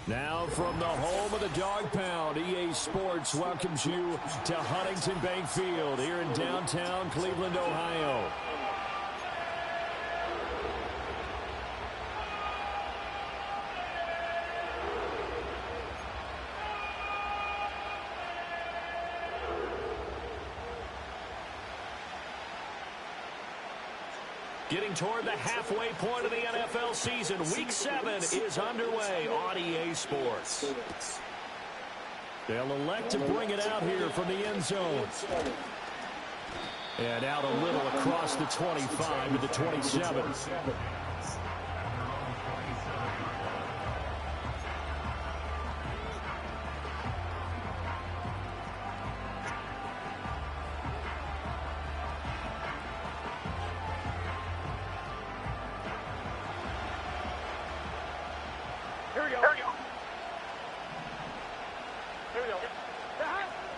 Now from the home of the Dog Pound, EA Sports welcomes you to Huntington Bank Field here in downtown Cleveland, Ohio. Getting toward the halfway point of the NFL season. Week 7 is underway on EA Sports. They'll elect to bring it out here from the end zone. And out a little across the 25 to the 27.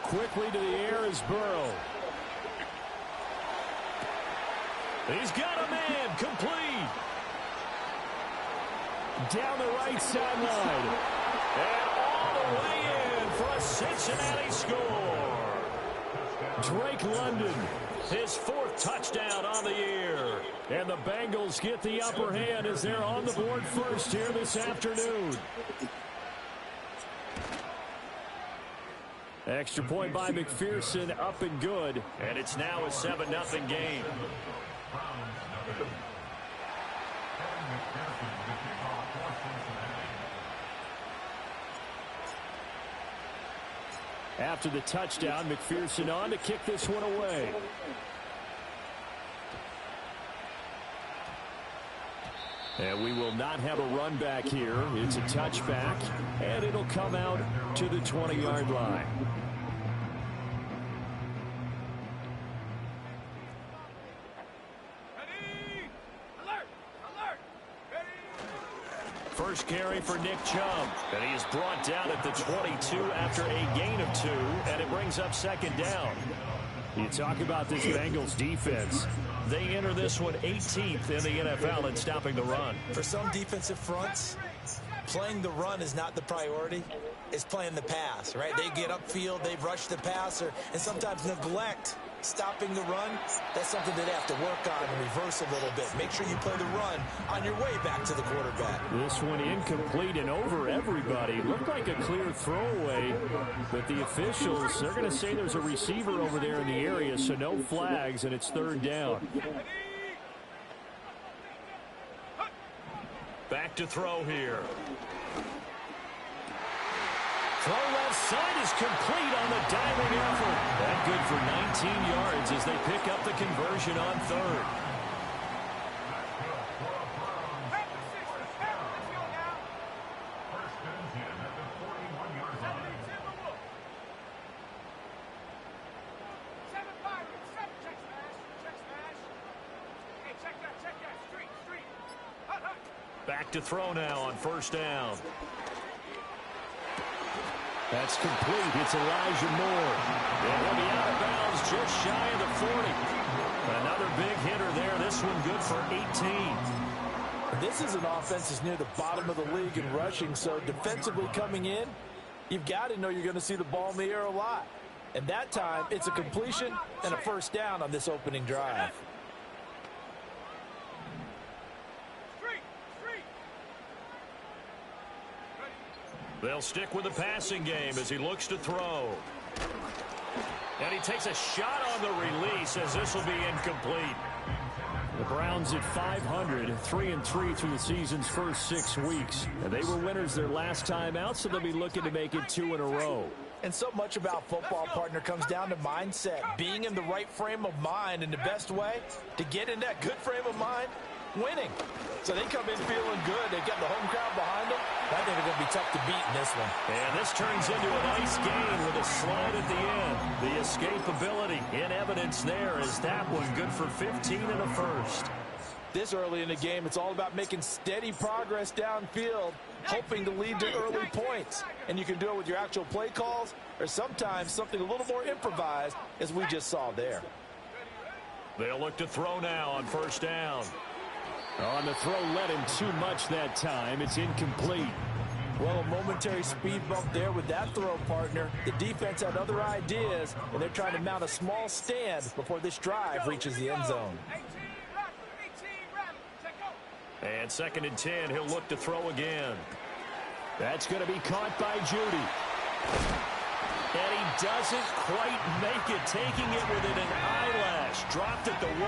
Quickly to the air is Burrow. He's got a man, complete. Down the right sideline. And all the way in for a Cincinnati score. Drake London, his 4th touchdown on the year. And the Bengals get the upper hand as they're on the board first here this afternoon. Extra point by McPherson, up and good. And it's now a 7-0 game. After the touchdown, McPherson on to kick this one away. And we will not have a run back here. It's a touchback, and it'll come out to the 20-yard line. Ready? Alert! Alert! Ready? First carry for Nick Chubb, and he is brought down at the 22 after a gain of 2, and it brings up 2nd down. You talk about this Bengals defense. They enter this one 18th in the NFL in stopping the run. For some defensive fronts, playing the run is not the priority. It's playing the pass, right? They get upfield, they rush the passer, and sometimes neglect stopping the run. That's something that they have to work on and reverse a little bit. Make sure you play the run on your way back to the quarterback. This one incomplete and over everybody. Looked like a clear throwaway, but the officials, they're going to say there's a receiver over there in the area, so no flags, and it's 3rd down. Back to throw here. Throw left side is complete on the diving effort. That good for 19 yards as they pick up the conversion on 3rd. Back to throw now on 1st down. That's complete. It's Elijah Moore. And he'll be out of bounds just shy of the 40. Another big hitter there. This one good for 18. This is an offense that's near the bottom of the league in rushing, so defensively coming in, you've got to know you're going to see the ball in the air a lot. And that time, it's a completion and a 1st down on this opening drive. They'll stick with the passing game as he looks to throw. And he takes a shot on the release as this will be incomplete. The Browns at 500, 3-3 through the season's first 6 weeks. And they were winners their last time out, so they'll be looking to make it 2 in a row. And so much about football, partner, comes down to mindset. Being in the right frame of mind, and the best way to get in that good frame of mind, winning. So they come in feeling good. They've got the home crowd behind them. I think they're going to be tough to beat in this one. And this turns into a nice game with a slide at the end. The escapability in evidence there is that one good for 15 and a 1st. This early in the game, it's all about making steady progress downfield, hoping to lead to early points. And you can do it with your actual play calls or sometimes something a little more improvised, as we just saw there. They'll look to throw now on 1st down. On the throw, led him too much that time. It's incomplete. Well, a momentary speed bump there with that throw, partner. The defense had other ideas, and they're trying to mount a small stand before this drive reaches the end zone. And 2nd and 10, he'll look to throw again. That's going to be caught by Judy. And he doesn't quite make it, taking it within an eyelash. Dropped at the 1.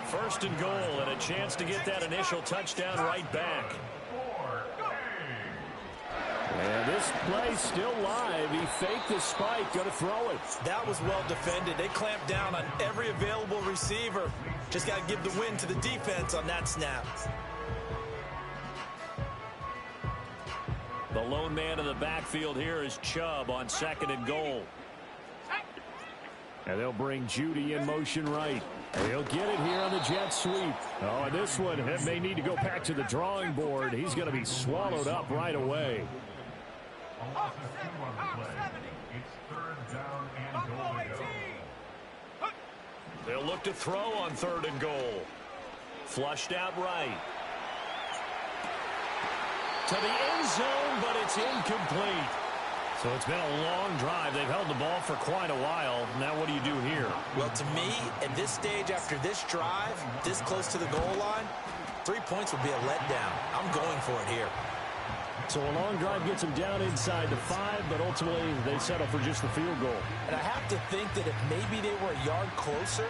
1st and goal, and a chance to get that initial touchdown right back. And this play's still live. He faked the spike, going to throw it. That was well defended. They clamped down on every available receiver. Just got to give the win to the defense on that snap. The lone man in the backfield here is Chubb on 2nd and goal. And they'll bring Judy in motion right. And he'll get it here on the jet sweep. Oh, and this one may need to go back to the drawing board. He's going to be swallowed up right away. They'll look to throw on 3rd and goal. Flushed out right. To the end zone, but it's incomplete. So it's been a long drive. They've held the ball for quite a while. Now what do you do here? Well, to me, at this stage, after this drive, this close to the goal line, 3 points would be a letdown. I'm going for it here. So a long drive gets them down inside the 5, but ultimately they settle for just the field goal. And I have to think that if maybe they were a yard closer,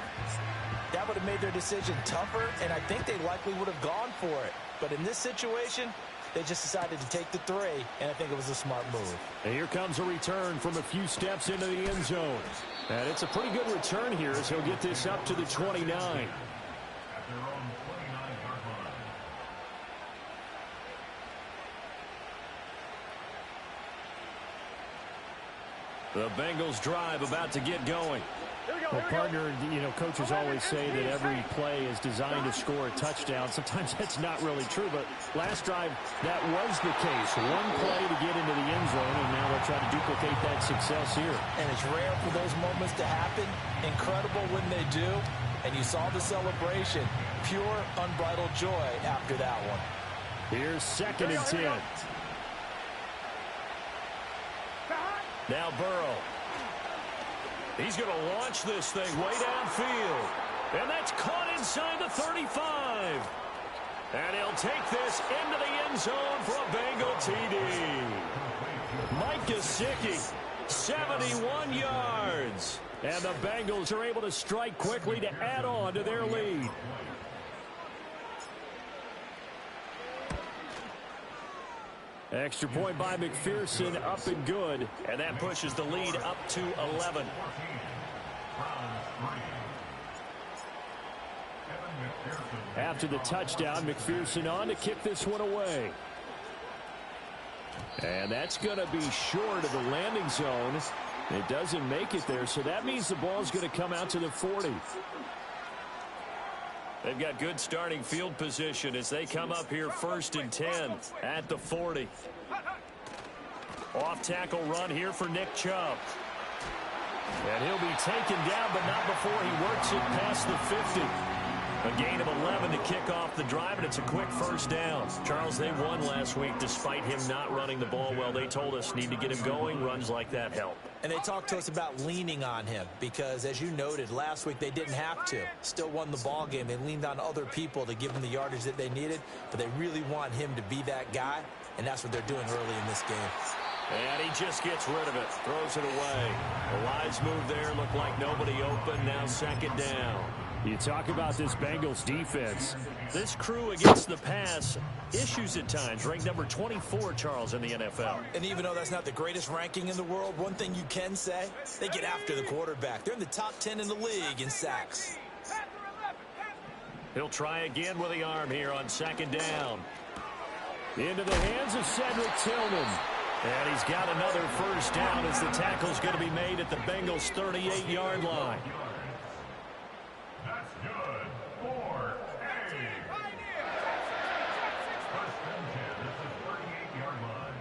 that would have made their decision tougher, and I think they likely would have gone for it. But in this situation, they just decided to take the 3, and I think it was a smart move. And here comes a return from a few steps into the end zone. And it's a pretty good return here as he'll get this up to the 29. The Bengals drive about to get going. Well, partner, you know, coaches always say that every play is designed to score a touchdown. Sometimes that's not really true, but last drive, that was the case. One play to get into the end zone, and now they'll try to duplicate that success here. And it's rare for those moments to happen. Incredible when they do. And you saw the celebration. Pure, unbridled joy after that one. Here's 2nd and 10. Now Burrow. He's going to launch this thing way downfield. And that's caught inside the 35. And he'll take this into the end zone for a Bengal TD. Mike Gesicki, 71 yards. And the Bengals are able to strike quickly to add on to their lead. Extra point by McPherson, up and good. And that pushes the lead up to 11. After the touchdown, McPherson on to kick this one away. And that's going to be short of the landing zone. It doesn't make it there, so that means the ball's going to come out to the 40. They've got good starting field position as they come up here 1st and 10 at the 40. Off tackle run here for Nick Chubb. And he'll be taken down, but not before he works it past the 50. A gain of 11 to kick off the drive, and it's a quick 1st down. Charles, they won last week despite him not running the ball well. They told us need to get him going. Runs like that help. And they talked to us about leaning on him because, as you noted, last week they didn't have to. Still won the ball game. They leaned on other people to give them the yardage that they needed, but they really want him to be that guy, and that's what they're doing early in this game. And he just gets rid of it, throws it away. A wise move there, looked like nobody open, now 2nd down. You talk about this Bengals defense. This crew against the pass, issues at times, ranked number 24, Charles, in the NFL. And even though that's not the greatest ranking in the world, one thing you can say, they get after the quarterback. They're in the top 10 in the league in sacks. He'll try again with the arm here on 2nd down. Into the hands of Cedric Tillman. And he's got another 1st down as the tackle's going to be made at the Bengals' 38-yard line. That's good. 4-8. First and 10 at the 38-yard line.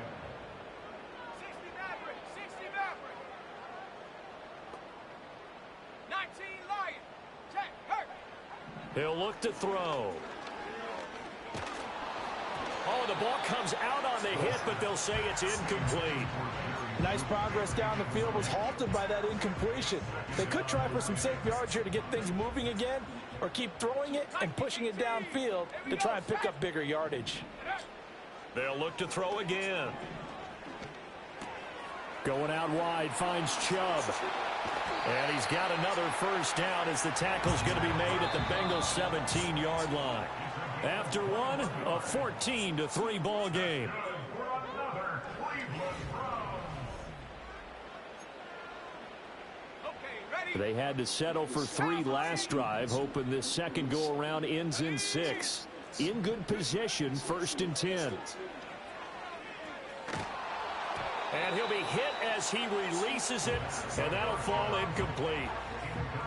60 Maverick. 60 Maverick. 19 Lion. Check. Hurt. He'll look to throw. Oh, The ball comes out on the hit, but they'll say it's incomplete. Nice progress down the field was halted by that incompletion. They could try for some safe yards here to get things moving again, or keep throwing it and pushing it downfield to try and pick up bigger yardage. They'll look to throw again. Going out wide, finds Chubb. And he's got another first down as the tackle's going to be made at the Bengals 17-yard line. After one, a 14-3 ball game. They had to settle for 3 last drive, hoping this second go-around ends in 6. In good position, 1st and 10. And he'll be hit as he releases it, and that'll fall incomplete.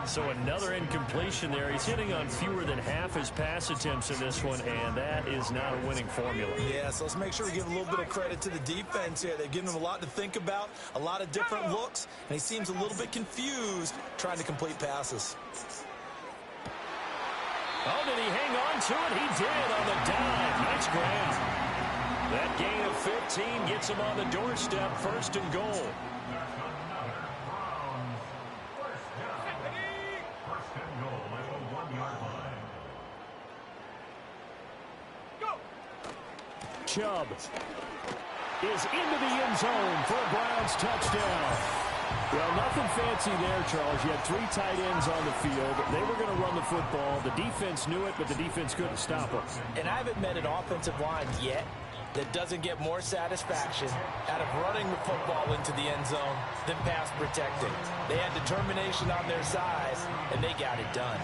So another incompletion there. He's hitting on fewer than half his pass attempts in this one, and that is not a winning formula. Yeah, so let's make sure we give a little bit of credit to the defense here. They've given him a lot to think about, a lot of different looks, and he seems a little bit confused trying to complete passes. Oh, did he hang on to it? He did on the dive. Nice grab. That gain of 15 gets him on the doorstep, 1st and goal. Chubb is into the end zone for a Browns touchdown. Well, nothing fancy there, Charles. You had 3 tight ends on the field. They were going to run the football. The defense knew it, but the defense couldn't stop them. And I haven't met an offensive line yet that doesn't get more satisfaction out of running the football into the end zone than pass protecting. They had determination on their side, and they got it done.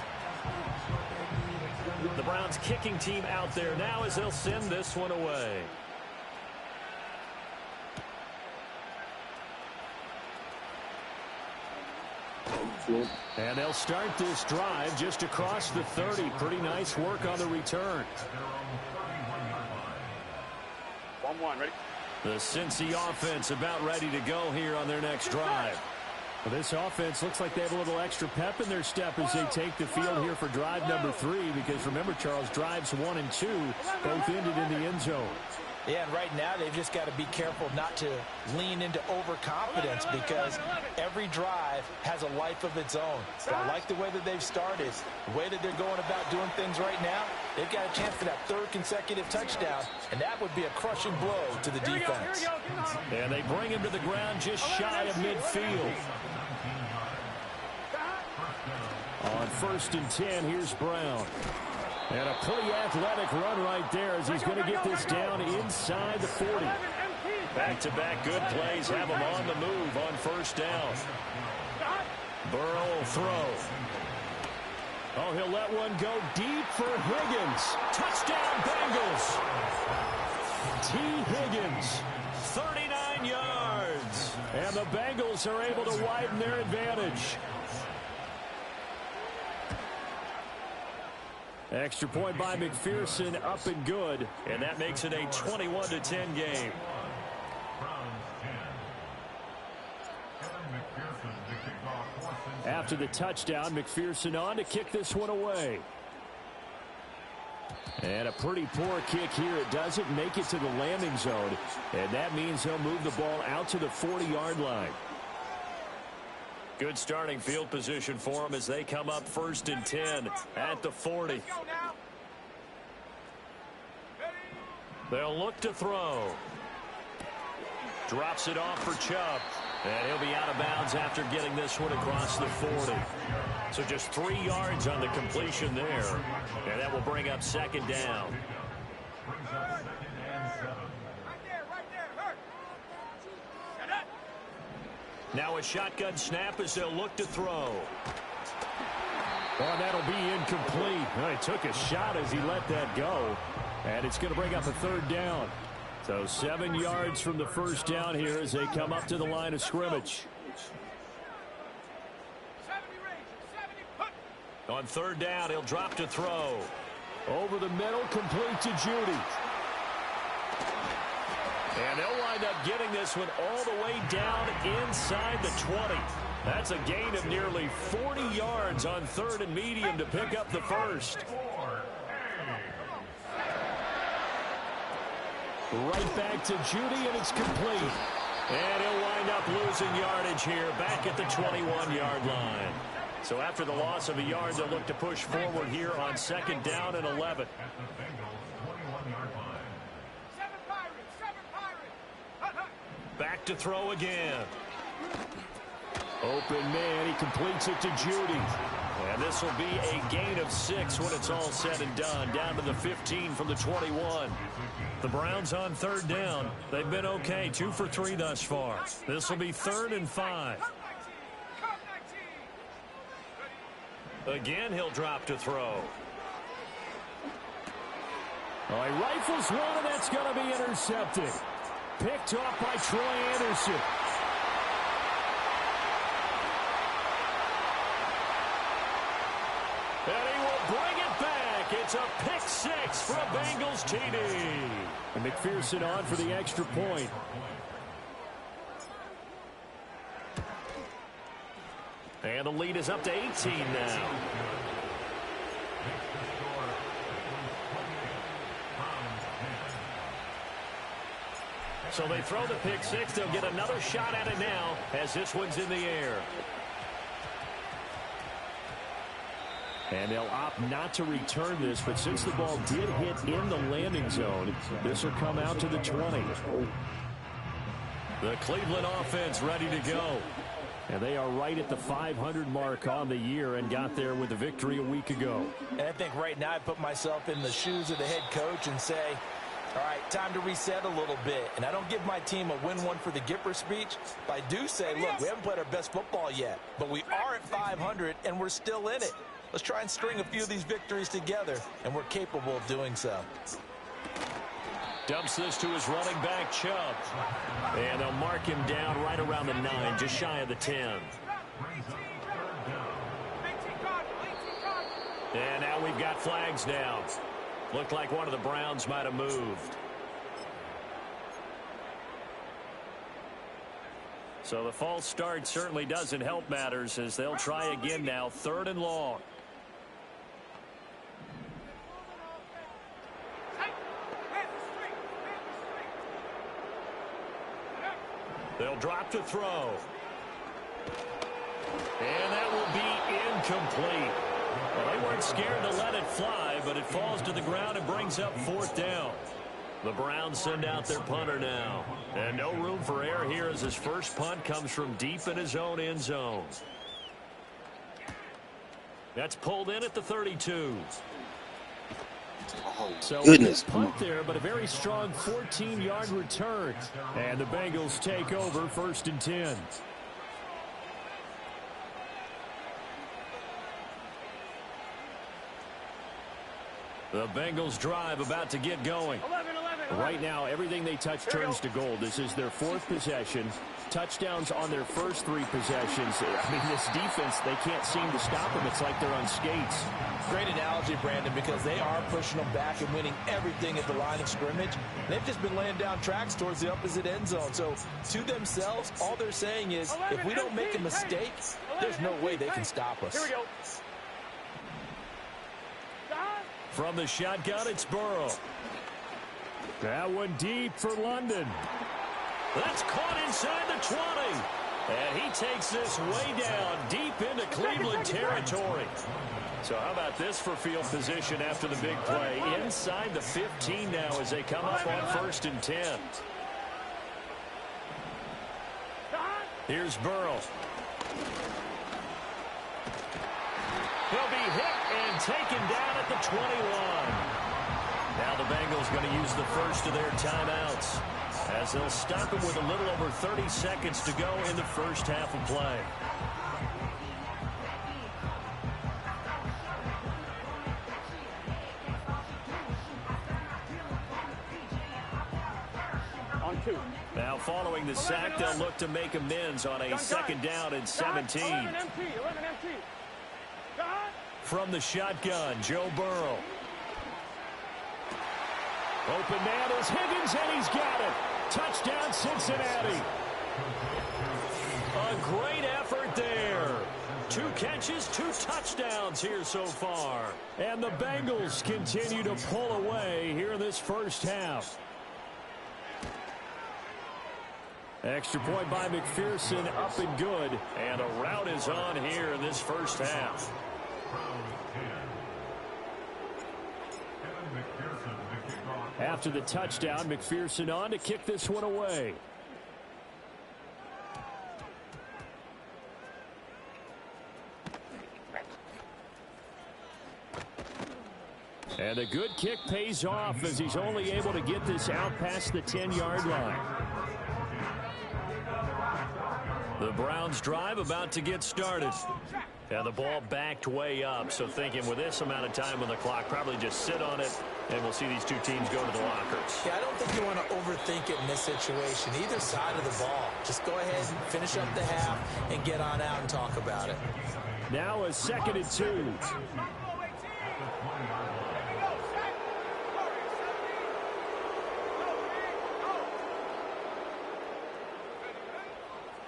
The Browns kicking team out there now as they'll send this one away. And they'll start this drive just across the 30. Pretty nice work on the return. 1-1, ready? The Cincy offense about ready to go here on their next drive. Well, this offense looks like they have a little extra pep in their step as they take the field here for drive number 3. Because remember, Charles, drives 1 and 2 both ended in the end zone. Yeah, and right now they've just got to be careful not to lean into overconfidence because every drive has a life of its own. But I like the way that they've started, the way that they're going about doing things right now. They've got a chance for that 3rd consecutive touchdown, and that would be a crushing blow to the defense. And they bring him to the ground just shy of midfield. On 1st and 10, here's Brown. And a pretty athletic run right there as he's going to get this down inside the 40. Back-to-back good plays have him on the move on 1st down. Burrow will throw. Oh, he'll let one go deep for Higgins. Touchdown, Bengals. T. Higgins. 39 yards. And the Bengals are able to widen their advantage. Extra point by McPherson, up and good. And that makes it a 21-10 game. After the touchdown, McPherson on to kick this one away. And a pretty poor kick here. It doesn't make it to the landing zone. And that means he'll move the ball out to the 40-yard line. Good starting field position for them as they come up 1st and 10 at the 40. They'll look to throw. Drops it off for Chubb. And he'll be out of bounds after getting this one across the 40. So just 3 yards on the completion there. And that will bring up 2nd down. Now a shotgun snap as they'll look to throw. Oh, that'll be incomplete. Well, he took a shot as he let that go. And it's going to bring up a 3rd down. So 7 yards from the 1st down here as they come up to the line of scrimmage. On 3rd down, he'll drop to throw. Over the middle, complete to Judy. And they'll wind up getting this one all the way down inside the 20. That's a gain of nearly 40 yards on 3rd and medium to pick up the 1st. Right back to Judy, and it's complete. And he'll wind up losing yardage here back at the 21-yard line. So after the loss of a yard, they'll look to push forward here on 2nd down and 11. At the Bengals' 21-yard line. Back to throw again. Open man, he completes it to Judy. And this will be a gain of 6 when it's all said and done. Down to the 15 from the 21. The Browns on 3rd down. They've been okay, 2 for 3 thus far. This will be 3rd and 5. Again, he'll drop to throw. Oh, he rifles one, and that's going to be intercepted. Picked off by Troy Anderson. And he will bring it back. It's a pick 6 for a Bengals TD. And McPherson on for the extra point. And the lead is up to 18 now. So they throw the pick 6. They'll get another shot at it now as this one's in the air. And they'll opt not to return this, but since the ball did hit in the landing zone, this will come out to the 20. The Cleveland offense ready to go. And they are right at the 500 mark on the year and got there with a victory a week ago. And I think right now I put myself in the shoes of the head coach and say, all right, time to reset a little bit. And I don't give my team a win one for the Gipper speech, but I do say, look, we haven't played our best football yet, but we are at 500 and we're still in it. Let's try and string a few of these victories together, and we're capable of doing so. Dumps this to his running back, Chubb. And they'll mark him down right around the 9, just shy of the 10. And now we've got flags down. Looked like one of the Browns might have moved. So the false start certainly doesn't help matters as they'll try again now, 3rd and long. They'll drop to throw. And that will be incomplete. Well, they weren't scared to let it fly, but it falls to the ground and brings up 4th down. The Browns send out their punter now. And no room for error here as his first punt comes from deep in his own end zone. That's pulled in at the 32. So Goodness. punt there, but a very strong 14-yard return. And the Bengals take over 1st and 10. The Bengals drive about to get going. Right now, everything they touch turns to gold. This is their 4th possession. Touchdowns on their first 3 possessions. I mean, this defense, they can't seem to stop them. It's like they're on skates. Great analogy, Brandon, because they are pushing them back and winning everything at the line of scrimmage. They've just been laying down tracks towards the opposite end zone. So to themselves, all they're saying is, if we don't make a mistake, there's no way they can stop us. Here we go. From the shotgun, it's Burrow. That one deep for London. That's caught inside the 20. And he takes this way down deep into Cleveland territory. So how about this for field position after the big play? Inside the 15 now as they come up on 1st and 10. Here's Burrow. He'll be hit and taken down at the 21. Now the Bengals going to use the first of their timeouts as they'll stop it with a little over 30 seconds to go in the first half of play. On 2. Now following the sack, they'll look to make amends on a 2nd down and 17. 11 empty. From the shotgun, Joe Burrow. Open man is Higgins, and he's got it. Touchdown, Cincinnati. A great effort there. 2 catches, 2 touchdowns here so far. And the Bengals continue to pull away here in this first half. Extra point by McPherson, up and good. And a rout is on here in this first half. After the touchdown, McPherson on to kick this one away. And a good kick pays off as he's only able to get this out past the 10-yard line. The Browns drive about to get started. And the ball backed way up, so thinking with this amount of time on the clock, probably just sit on it, and we'll see these two teams go to the lockers. Yeah, I don't think you want to overthink it in this situation. Either side of the ball. Just go ahead and finish up the half and get on out and talk about it. Now a 2nd and 2.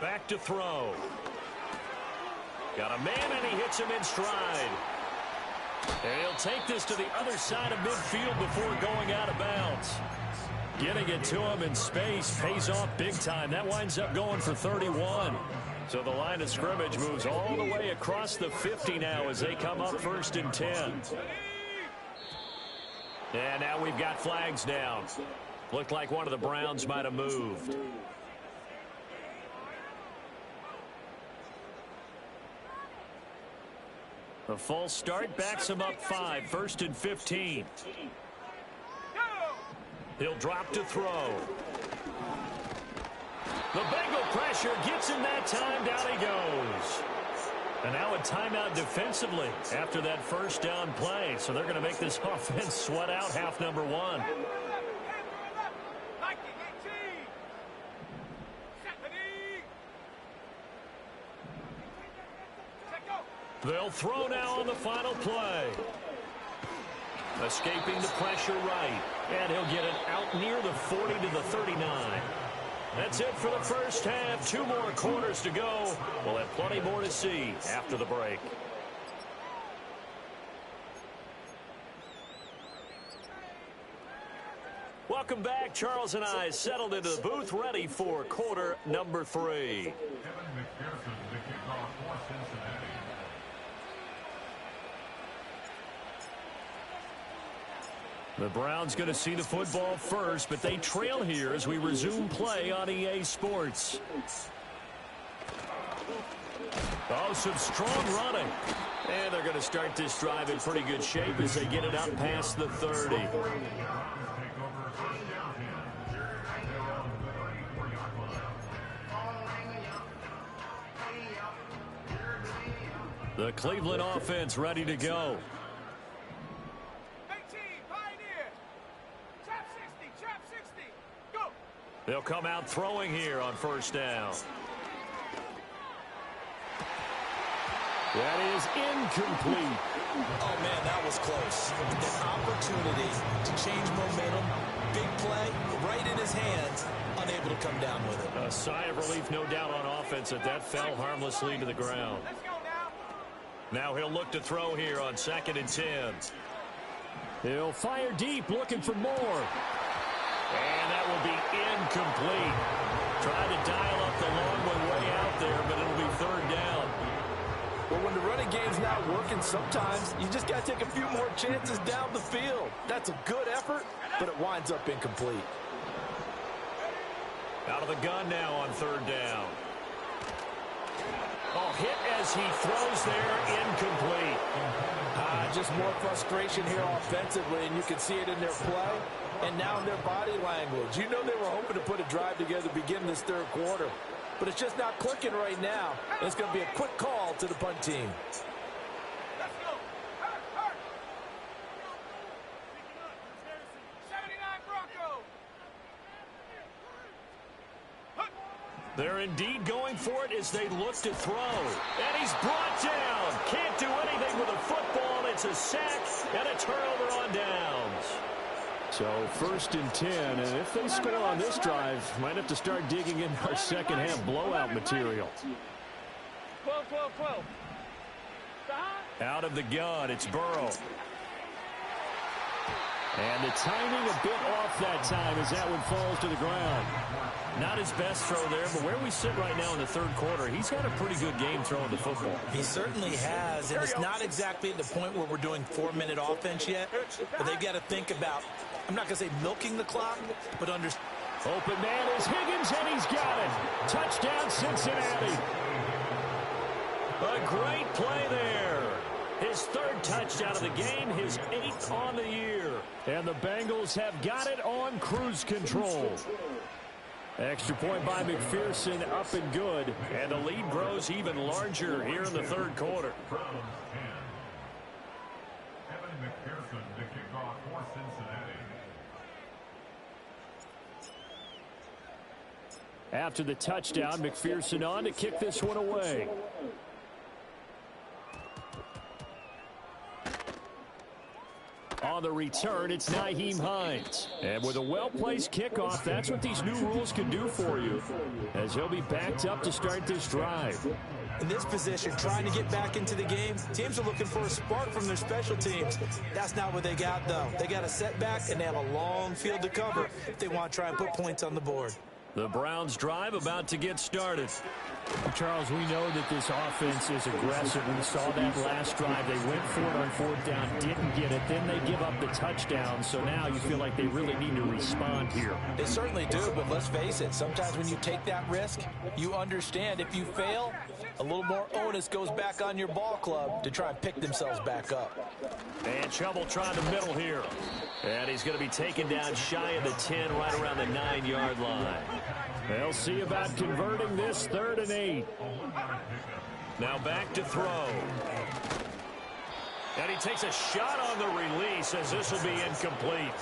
Back to throw. Got a man, and he hits him in stride. And he'll take this to the other side of midfield before going out of bounds. Getting it to him in space pays off big time. That winds up going for 31. So the line of scrimmage moves all the way across the 50 now as they come up 1st and 10. And now we've got flags down. Looked like one of the Browns might have moved. A false start backs him up 5, 1st and 15. He'll drop to throw. The Bengal pressure gets him that time. Down he goes. And now a timeout defensively after that first down play. So they're going to make this offense sweat out half number 1. They'll throw now on the final play. Escaping the pressure right. And he'll get it out near the 40 to the 39. That's it for the first half. 2 more quarters to go. We'll have plenty more to see after the break. Welcome back. Charles and I settled into the booth, ready for quarter number 3. The Browns going to see the football first, but they trail here as we resume play on EA Sports. Oh, some strong running. And they're going to start this drive in pretty good shape as they get it out past the 30. The Cleveland offense ready to go. They'll come out throwing here on first down. That is incomplete. Oh, man, that was close. An opportunity to change momentum. Big play, right in his hands, unable to come down with it. A sigh of relief, no doubt, on offense that fell harmlessly to the ground. Now he'll look to throw here on 2nd and 10. He'll fire deep, looking for more. And that will be incomplete. Tried to dial up the long one way out there, but it'll be 3rd down. Well, when the running game's not working, sometimes you just got to take a few more chances down the field. That's a good effort, but it winds up incomplete. Out of the gun now on 3rd down. Oh, hit as he throws there, incomplete. Just more frustration here offensively, and you can see it in their play and now in their body language. You know they were hoping to put a drive together begin this 3rd quarter, but it's just not clicking right now. And it's going to be a quick call to the punt team. They're indeed going for it as they look to throw. And he's brought down. Can't do anything with a football. It's a sack and a turnover on downs. So 1st and 10, and if they score on this drive, might have to start digging in our second half blowout material. 12, 12, 12. Out of the gun, it's Burrow. And the timing a bit off that time as that one falls to the ground. Not his best throw there, but where we sit right now in the third quarter, he's got a pretty good game throwing the football. He certainly has, and it's not exactly at the point where we're doing 4-minute offense yet, but they've got to think about, I'm not going to say milking the clock, but Open man is Higgins, and he's got it. Touchdown, Cincinnati. A great play there. His third touchdown of the game, his 8th on the year. And the Bengals have got it on cruise control. Extra point by McPherson, up and good. And the lead grows even larger here in the third quarter. Browns 10. Evan McPherson to kick off for Cincinnati. After the touchdown, McPherson on to kick this one away. On the return, it's Nyheim Hines. And with a well-placed kickoff, that's what these new rules can do for you, as he'll be backed up to start this drive. in this position, trying to get back into the game. Teams are looking for a spark from their special teams. That's not what they got, though. They got a setback, and they have a long field to cover if they want to try and put points on the board. The Browns drive about to get started. Charles, we know that this offense is aggressive. We saw that last drive. They went for it on fourth down, didn't get it. Then they give up the touchdown. So now you feel like they really need to respond here. They certainly do, but let's face it. Sometimes when you take that risk, you understand if you fail, a little more onus goes back on your ball club to try and pick themselves back up. And trouble trying to middle here. And he's going to be taken down shy of the 10, right around the 9-yard line. They'll see about converting this 3rd and 8. Now back to throw. And he takes a shot on the release as this will be incomplete.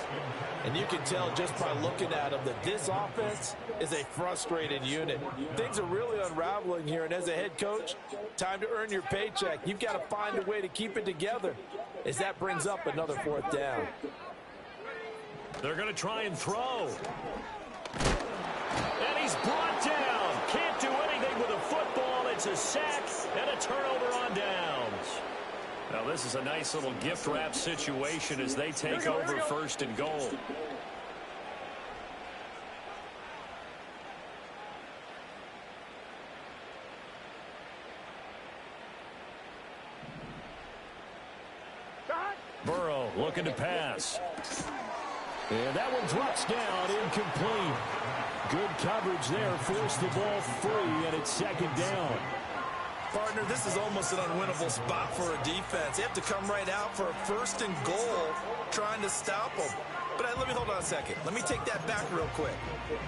And you can tell just by looking at him that this offense is a frustrated unit. Things are really unraveling here, and as a head coach, time to earn your paycheck. You've got to find a way to keep it together as that brings up another 4th down. They're going to try and throw. And he's brought down. Can't do anything with a football. It's a sack and a turnover on downs. Now this is a nice little gift wrap situation as they take over 1st and goal. Burrow looking to pass. And that one drops down, incomplete. Good coverage there, forced the ball free, and it's 2nd down. Partner, this is almost an unwinnable spot for a defense. They have to come right out for a 1st and goal, trying to stop them. But let me hold on a second. Let me take that back real quick.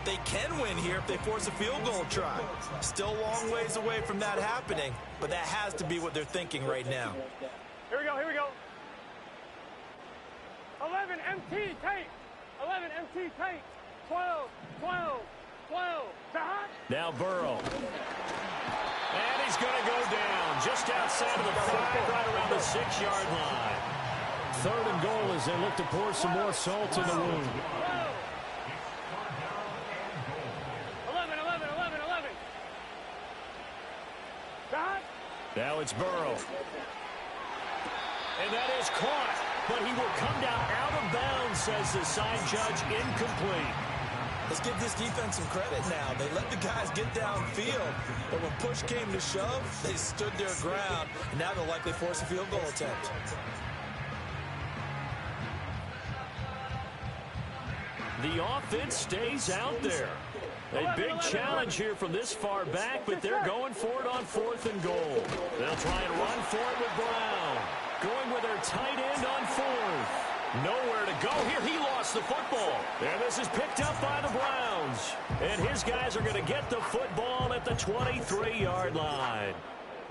They can win here if they force a field goal try. Still a long ways away from that happening, but that has to be what they're thinking right now. Here we go, here we go. 11 MT tape. 11 MT tape. 12, 12, 12. Now Burrow. And he's going to go down just outside of the 5, right around the 6-yard line. 3rd and goal as they look to pour some more salt in the wound. 11, 11, 11, 11. Now it's Burrow. And that is caught. But he will come down out of bounds, says the side judge, incomplete. Let's give this defense some credit now. They let the guys get downfield, but when push came to shove, they stood their ground, and now they'll likely force a field goal attempt. The offense stays out there. A big challenge here from this far back, but they're going for it on 4th and goal. They'll try and run for it with Brown. Going with their tight end on 4th. Nowhere to go here. He lost the football. And this is picked up by the Browns. And his guys are going to get the football at the 23-yard line.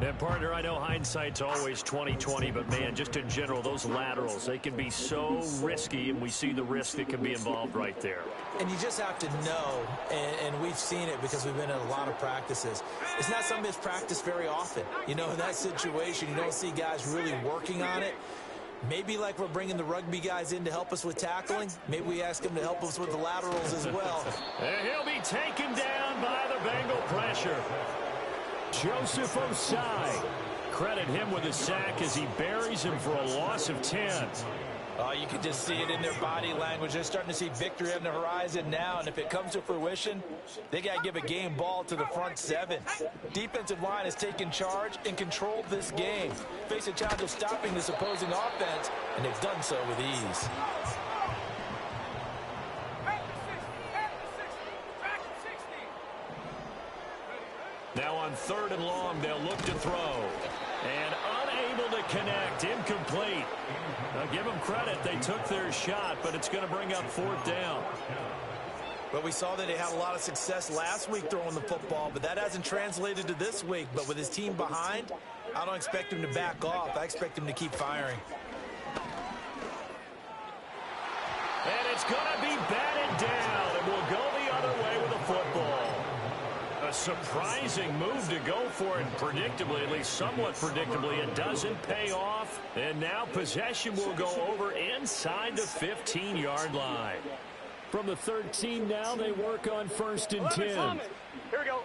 And, partner, I know hindsight's always 20/20, but, man, just in general, those laterals, they can be so risky, and we see the risk that can be involved right there. And you just have to know, and we've seen it because we've been in a lot of practices. It's not something that's practiced very often. You know, in that situation, you don't see guys really working on it. Maybe like we're bringing the rugby guys in to help us with tackling. Maybe we ask them to help us with the laterals as well. And he'll be taken down by the Bengal pressure. Joseph Osai. Credit him with a sack as he buries him for a loss of 10. Oh, you can just see it in their body language. They're starting to see victory on the horizon now, and if it comes to fruition, they got to give a game ball to the front seven. Defensive line has taken charge and controlled this game. Face a challenge of stopping this opposing offense, and they've done so with ease. Now on 3rd and long, they'll look to throw. And unable to connect, incomplete. Now give them credit, they took their shot, but it's going to bring up 4th down. But we saw that they had a lot of success last week throwing the football, but that hasn't translated to this week. But with his team behind, I don't expect him to back off. I expect him to keep firing. And it's going to be batted down, and we'll go the other way with the football. A surprising move to go for it, predictably, at least somewhat predictably. It doesn't pay off, and now possession will go over inside the 15-yard line. From the 13 now, they work on 1st and 10. Here we go.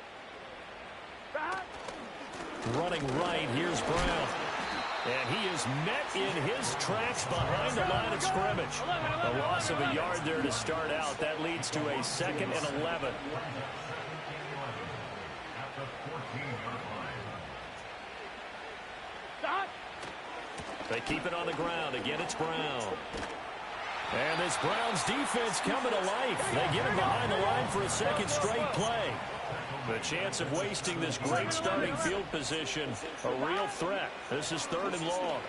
Running right, here's Brown. And he is met in his tracks behind the line of scrimmage. A loss of a yard there to start out. That leads to a 2nd and 11. They keep it on the ground. Again, it's Brown. And this Browns defense coming to life. They get him behind the line for a 2nd straight play. The chance of wasting this great starting field position, a real threat. This is 3rd and long.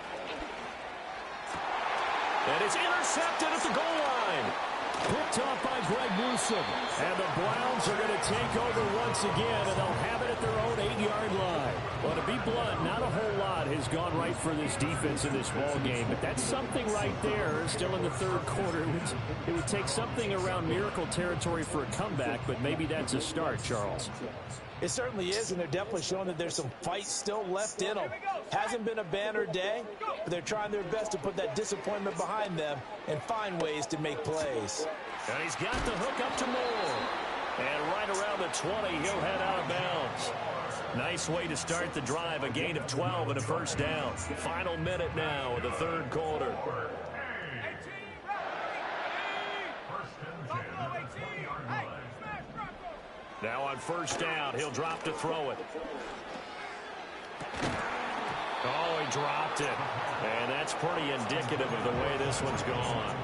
And it's intercepted at the goal line. Picked off by Greg Newsom. And the Browns are going to take over once again, and they'll have it at their own 8-yard line. Well, to be blunt, not a whole lot has gone right for this defense in this ball game, but that's something right there. Still in the 3rd quarter. It would take something around miracle territory for a comeback, but maybe that's a start, Charles. It certainly is, and they're definitely showing that there's some fight still left in them. Hasn't been a banner day, but they're trying their best to put that disappointment behind them and find ways to make plays. And he's got the hook up to Moore. And right around the 20, he'll head out of bounds. Nice way to start the drive, a gain of 12 and a 1st down. Final minute now of the 3rd quarter. Now on 1st down, he'll drop to throw it. Oh, he dropped it. And that's pretty indicative of the way this one's gone.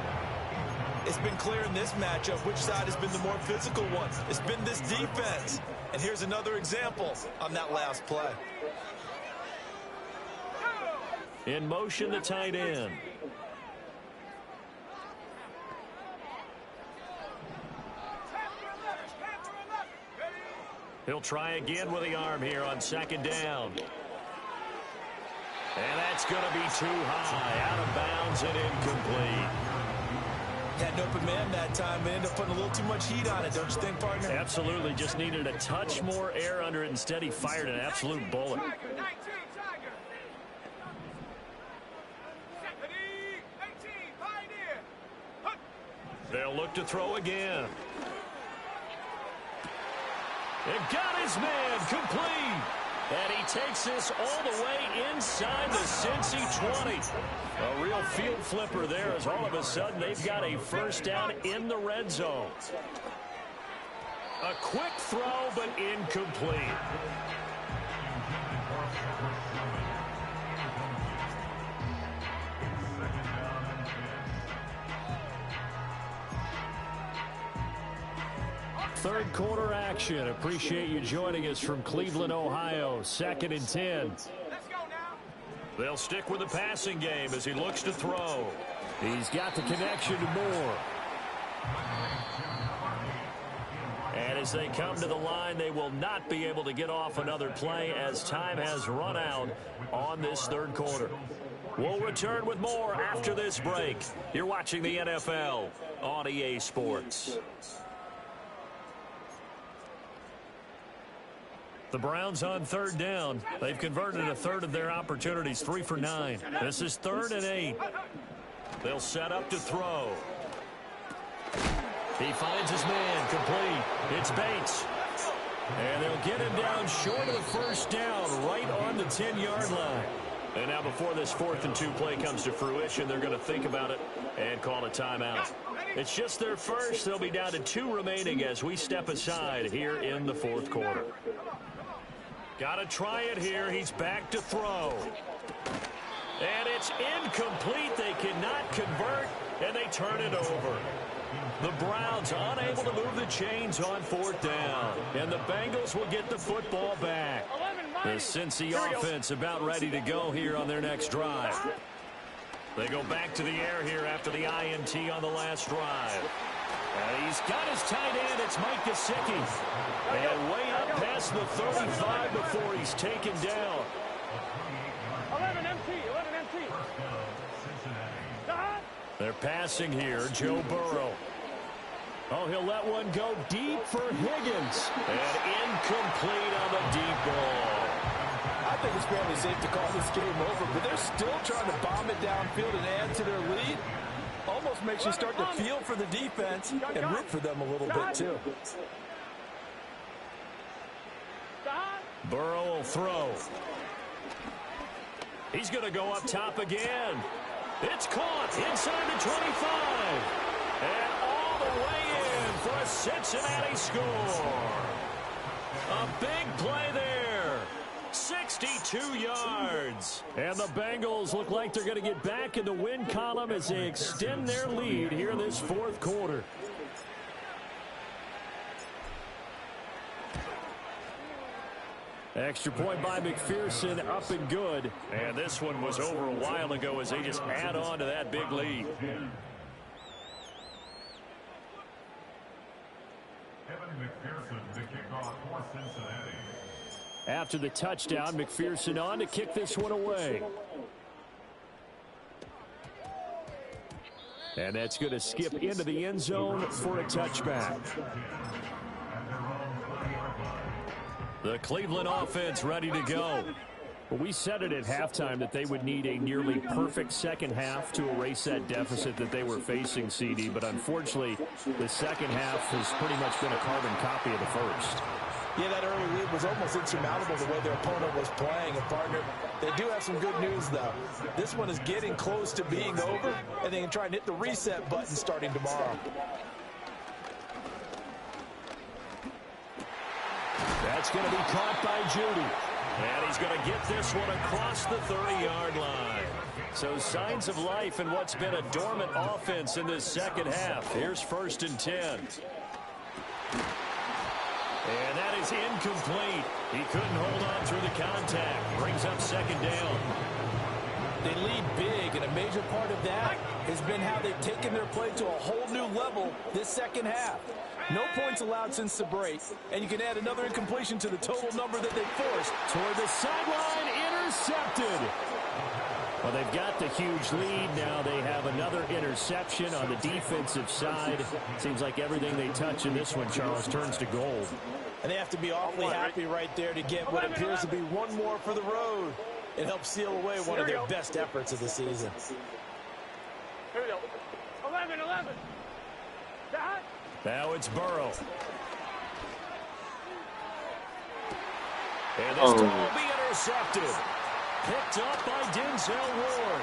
It's been clear in this matchup which side has been the more physical one. It's been this defense. And here's another example on that last play. In motion, the tight end. He'll try again with the arm here on 2nd down. And that's going to be too high, out of bounds and incomplete. Had an open man that time and ended up putting a little too much heat on it, don't you think, partner? Absolutely, just needed a touch more air under it. Instead, he fired an absolute bullet. They'll look to throw again. And got his man complete. And he takes this all the way inside the Cincy 20. A real field flipper there as all of a sudden they've got a 1st down in the red zone. A quick throw, but incomplete. Third quarter action. Appreciate you joining us from Cleveland, Ohio. 2nd and 10. Let's go now. They'll stick with the passing game as he looks to throw. He's got the connection to Moore. And as they come to the line, they will not be able to get off another play as time has run out on this 3rd quarter. We'll return with more after this break. You're watching the NFL on EA Sports. The Browns on 3rd down. They've converted a third of their opportunities, 3 for 9. This is 3rd and 8. They'll set up to throw. He finds his man, complete. It's Bates. And they'll get him down short of the 1st down, right on the 10-yard line. And now before this 4th and 2 play comes to fruition, they're going to think about it and call a timeout. It's just their first. They'll be down to 2 remaining as we step aside here in the 4th quarter. Got to try it here. He's back to throw. And it's incomplete. They cannot convert, and they turn it over. The Browns unable to move the chains on 4th down. And the Bengals will get the football back. The Cincy offense about ready to go here on their next drive. They go back to the air here after the INT on the last drive. And he's got his tight end. It's Mike Gesicki. And way up past the 35 before he's taken down. 11 MT. They're passing here. Joe Burrow. Oh, he'll let one go deep for Higgins. And incomplete on the deep ball. I think it's fairly safe to call this game over, but they're still trying to bomb it downfield and add to their lead. Almost makes you start to feel for the defense and root for them a little bit, too. Burrow will throw. He's going to go up top again. It's caught inside the 25. And all the way in for a Cincinnati score. A big play there. 62 yards. And the Bengals look like they're going to get back in the win column as they extend their lead here in this 4th quarter. Extra point by McPherson, up and good. And this one was over a while ago as they just add on to that big lead. After the touchdown, McPherson on to kick this one away. And that's going to skip into the end zone for a touchback. The Cleveland offense ready to go. Well, we said it at halftime that they would need a nearly perfect second half to erase that deficit that they were facing, CD. But unfortunately, the second half has pretty much been a carbon copy of the first. Yeah, that early lead was almost insurmountable the way their opponent was playing. And, partner, they do have some good news, though. This one is getting close to being over, and they can try and hit the reset button starting tomorrow. That's going to be caught by Judy. And he's going to get this one across the 30-yard line. So signs of life in what's been a dormant offense in this second half. Here's 1st and 10. And that is incomplete. He couldn't hold on through the contact. Brings up 2nd down. They lead big, and a major part of that has been how they've taken their play to a whole new level this second half. No points allowed since the break, and you can add another incompletion to the total number that they forced. Toward the sideline, intercepted. Well, they've got the huge lead. Now they have another interception on the defensive side. Seems like everything they touch in this one, Charles, turns to gold. And they have to be awfully happy right there to get what appears to be one more for the road. It helps seal away one of their best efforts of the season. Here we go. 11. Now it's Burrow. And this time will be intercepted. Picked up by Denzel Ward.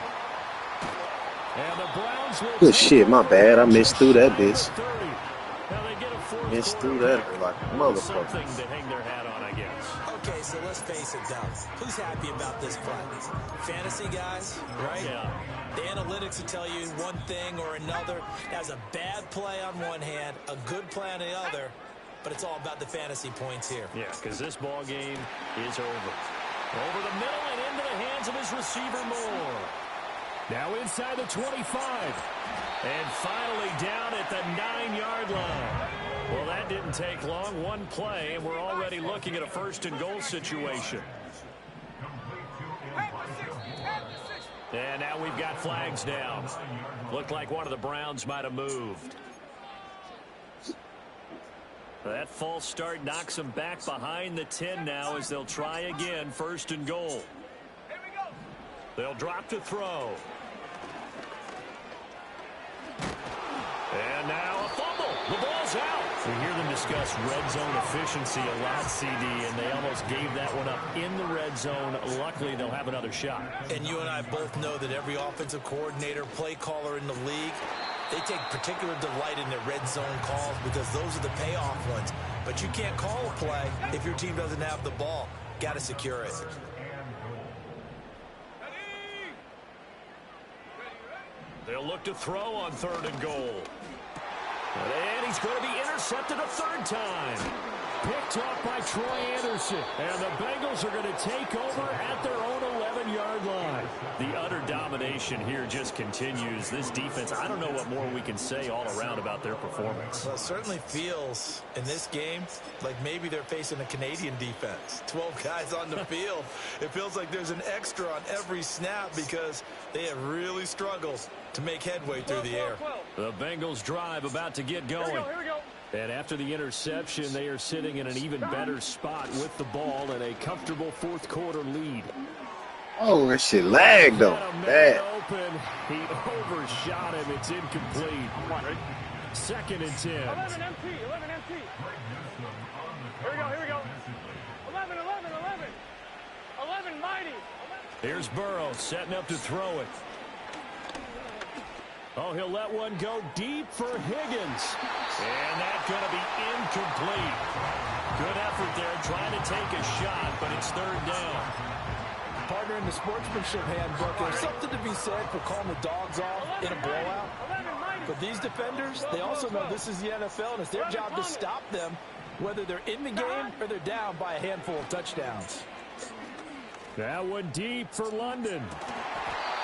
And the Browns will good shit, my bad. I missed through that bitch. Now they get a 4th Missed quarter through that like a motherfucker. something to hang their hat on, I guess. Okay, so let's face it, Doug. Who's happy about this play? Fantasy guys, right? Yeah. The analytics will tell you one thing or another. That's a bad play on one hand, a good play on the other, but it's all about the fantasy points here. Yeah, because this ball game is over. Over the middle and into the hands of his receiver Moore. Now inside the 25. And finally down at the 9-yard line. Well, that didn't take long. One play, and we're already looking at a 1st and goal situation. And now we've got flags down. Looked like one of the Browns might have moved. That false start knocks them back behind the 10 now as they'll try again, 1st and goal. They'll drop to throw. And now a fumble. The ball's out. We hear them discuss red zone efficiency a lot, CD, and they almost gave that one up in the red zone. Luckily, they'll have another shot. And you and I both know that every offensive coordinator, play caller in the league, they take particular delight in their red zone calls because those are the payoff ones. But you can't call a play if your team doesn't have the ball. Got to secure it. They'll look to throw on 3rd and goal. And he's going to be intercepted a 3rd time. Picked off by Troy Anderson. And the Bengals are going to take over at their own 11-yard line. The utter domination here just continues. This defense, I don't know what more we can say all around about their performance. Well, it certainly feels in this game like maybe they're facing a Canadian defense. 12 guys on the field. It feels like there's an extra on every snap because they have really struggled to make headway through the air. The Bengals drive about to get going. Here we go. And after the interception, they are sitting in an even better spot with the ball and a comfortable 4th quarter lead. Oh, that shit lagged though. Bad. Open. He overshot him. It's incomplete. 2nd and 10. 11 MT. 11 MT. Here we go. Here we go. 11, 11, 11. 11 mighty. 11. Here's Burrow setting up to throw it. Oh, he'll let one go deep for Higgins. And that's going to be incomplete. Good effort there trying to take a shot, but it's 3rd down. Partner, in the sportsmanship handbook, there's something to be said for calling the dogs off in a blowout. But these defenders, they also know this is the NFL, and it's their job to stop them, whether they're in the game or they're down by a handful of touchdowns. That one deep for London.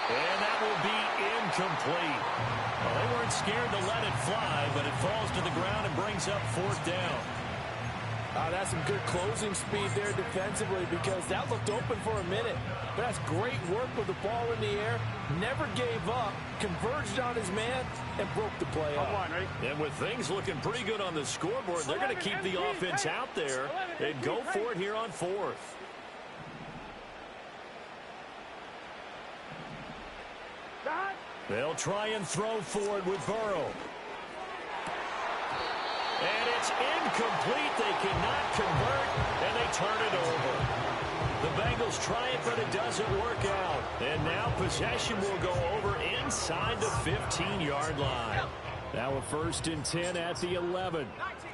And that will be incomplete. Well, they weren't scared to let it fly, but it falls to the ground and brings up 4th down. That's some good closing speed there defensively because that looked open for a minute. But that's great work with the ball in the air. Never gave up, converged on his man, and broke the play up. And with things looking pretty good on the scoreboard, they're going to keep the offense out there and go for it here on 4th. They'll try and throw for it with Burrow. And it's incomplete. They cannot convert, and they turn it over. The Bengals try it, but it doesn't work out. And now possession will go over inside the 15-yard line. Now a 1st and 10 at the 11. 19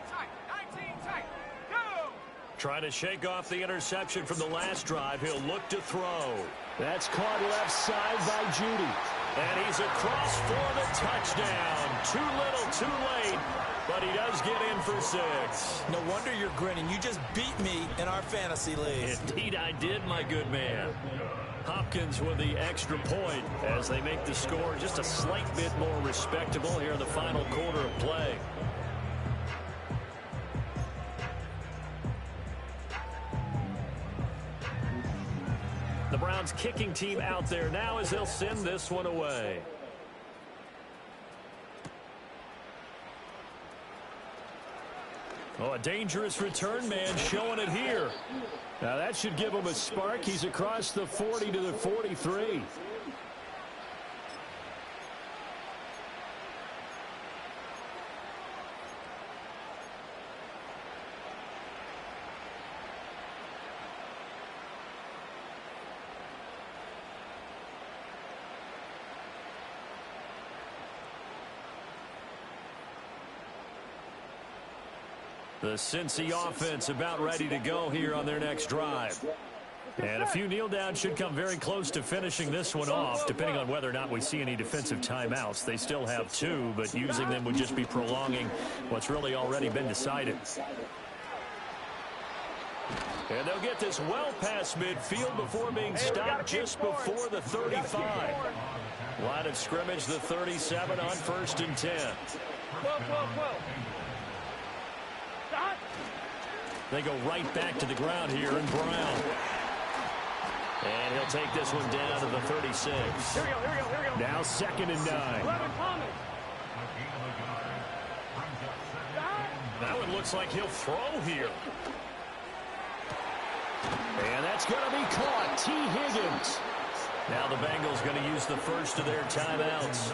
tight. Go! Trying to shake off the interception from the last drive. He'll look to throw. That's caught left side by Judy. And he's across for the touchdown. Too little, too late, but he does get in for 6. No wonder you're grinning. You just beat me in our fantasy league. Indeed I did, my good man. Hopkins with the extra point as they make the score just a slight bit more respectable here in the final quarter of play. The Browns kicking team out there now as they'll send this one away. Oh, a dangerous return man showing it here. Now that should give him a spark. He's across the 40 to the 43. The Cincy offense about ready to go here on their next drive. And a few kneel downs should come very close to finishing this one off, depending on whether or not we see any defensive timeouts. They still have 2, but using them would just be prolonging what's really already been decided. And they'll get this well past midfield before being stopped just before the 35. Line of scrimmage, the 37 on 1st and 10. 12. They go right back to the ground here in Brown. And he'll take this one down to the 36. Here we go. Now 2nd and 9. 11 Thomas. That one looks like he'll throw here. And that's going to be caught. T. Higgins. Now the Bengals going to use the first of their timeouts,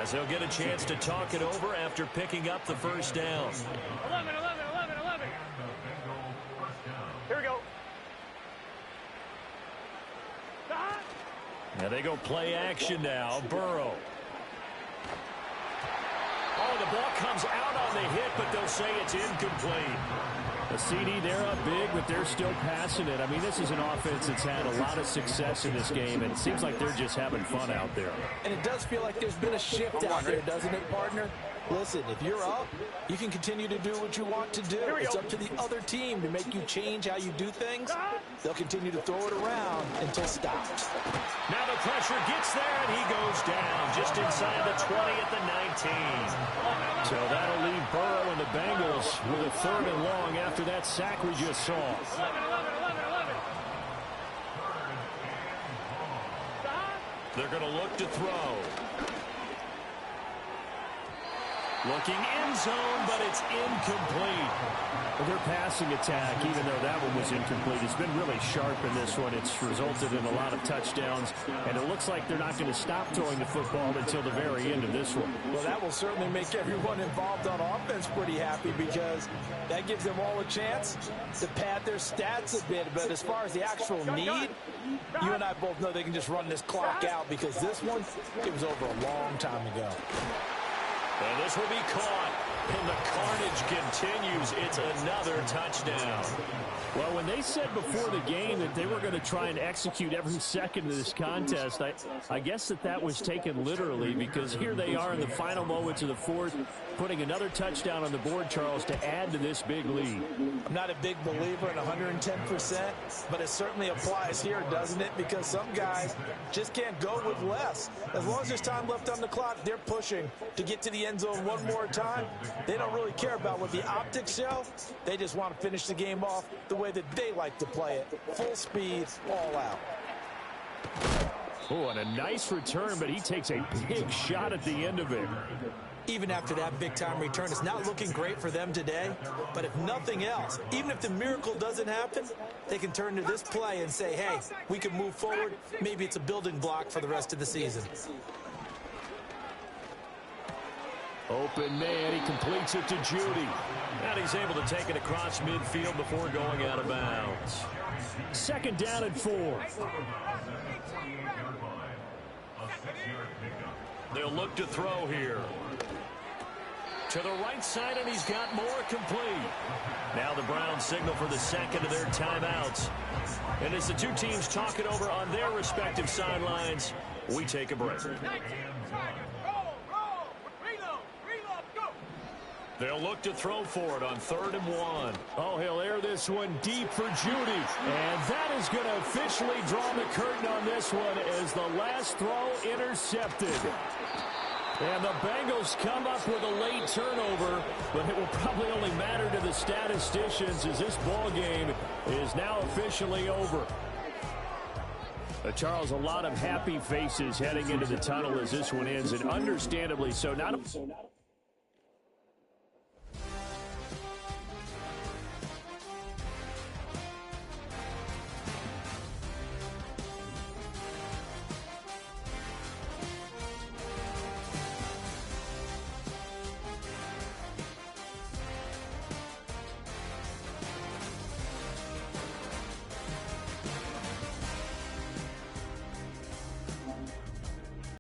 as they'll get a chance to talk it over after picking up the first down. 11, 11, 11, 11. Here we go. Now they go play action now. Burrow. Oh, the ball comes out on the hit, but they'll say it's incomplete. A CD, they're up big, but they're still passing it. I mean, this is an offense that's had a lot of success in this game, and it seems like they're just having fun out there. And it does feel like there's been a shift out there, doesn't it, partner? Listen, if you're up, you can continue to do what you want to do. It's up to the other team to make you change how you do things. They'll continue to throw it around until stopped. Now the pressure gets there, and he goes down just inside the 20 at the 19. So that'll leave Burrow and the Bengals with a 3rd and long after that sack we just saw. 11, 11, 11, 11. They're going to look to throw. Looking end zone, but it's incomplete. Well, their passing attack, even though that one was incomplete, has been really sharp in this one. It's resulted in a lot of touchdowns, and it looks like they're not going to stop throwing the football until the very end of this one. Well, that will certainly make everyone involved on offense pretty happy, because that gives them all a chance to pad their stats a bit. But as far as the actual need, you and I both know they can just run this clock out, because this one, it was over a long time ago. And this will be caught, and the carnage continues. It's another touchdown. Well, when they said before the game that they were going to try and execute every second of this contest, I guess that was taken literally, because here they are in the final moments of the 4th, putting another touchdown on the board, Charles, to add to this big lead. I'm not a big believer in 110%, but it certainly applies here, doesn't it? Because some guys just can't go with less. As long as there's time left on the clock, they're pushing to get to the end zone one more time. They don't really care about what the optics show. They just want to finish the game off the way that they like to play it. Full speed, all out. Oh, and a nice return, but he takes a big shot at the end of it. Even after that big-time return, it's not looking great for them today. But if nothing else, even if the miracle doesn't happen, they can turn to this play and say, hey, we can move forward. Maybe it's a building block for the rest of the season. Open man, he completes it to Judy. And he's able to take it across midfield before going out of bounds. 2nd down and 4. They'll look to throw here. To the right side, and he's got more complete. Now the Browns signal for the 2nd of their timeouts. And as the two teams talk it over on their respective sidelines, we take a break. They'll look to throw for it on 3rd and 1. Oh, he'll air this one deep for Judy. And that is going to officially draw the curtain on this one as the last throw intercepted. And the Bengals come up with a late turnover, but it will probably only matter to the statisticians as this ball game is now officially over. Charles, a lot of happy faces heading into the tunnel as this one ends, and understandably so. Not